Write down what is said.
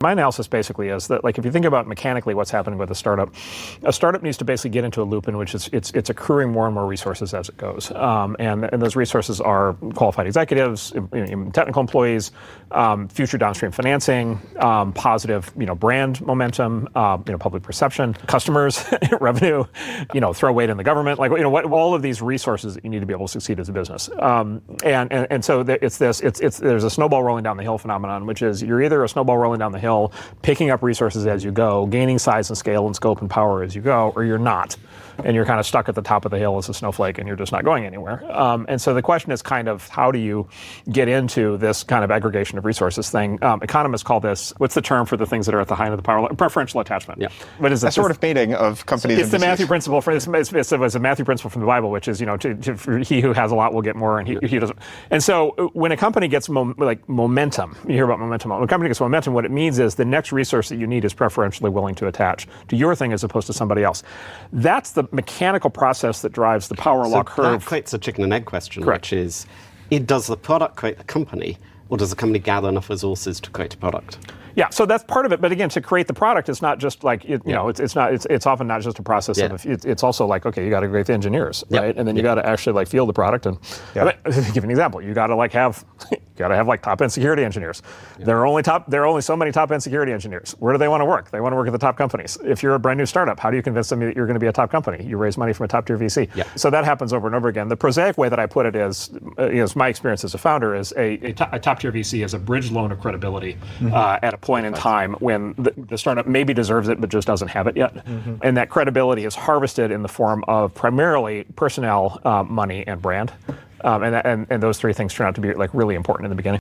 My analysis basically is that, like, if you think about mechanically what's happening with a startup needs to basically get into a loop in which it's accruing more and more resources as it goes, and those resources are qualified executives, technical employees, future downstream financing, positive brand momentum, public perception, customers, revenue, throw weight in the government, all of these resources that you need to be able to succeed as a business, and so there's a snowball rolling down the hill phenomenon, which is you're either a snowball rolling down the hill, picking up resources as you go, gaining size and scale and scope and power as you go, or you're not. And you're kind of stuck at the top of the hill as a snowflake and you're just not going anywhere. And so the question is kind of how do you get into this kind of aggregation of resources thing? Economists call this, what's the term for the things that are at the height of the power? Preferential attachment. Yeah. What is it? A sort of mating of companies. It's the Matthew principle. It's a Matthew principle from the Bible, which is, he who has a lot will get more and he doesn't. And so when a company gets momentum, you hear about momentum. When a company gets momentum, what it means is the next resource that you need is preferentially willing to attach to your thing as opposed to somebody else. That's the mechanical process that drives the power law curve. That creates a chicken and egg question, Correct. Which is, does the product create the company, or does the company gather enough resources to create a product? Yeah, so that's part of it. But again, to create the product, it's not just like it's often not just a process of it's also like, okay, you got to create the engineers, right? And then you got to actually field the product. And give an example, you got to have top end security engineers. There are only so many top end security engineers. Where do they want to work? They want to work at the top companies. If you're a brand new startup, how do you convince them that you're going to be a top company? You raise money from a top tier VC. Yeah. So that happens over and over again. The prosaic way that I put it is, my experience as a founder is a top tier VC is a bridge loan of credibility at a point in time when the startup maybe deserves it but just doesn't have it yet. And that credibility is harvested in the form of primarily personnel, money, and brand. And those three things turn out to be really important in the beginning.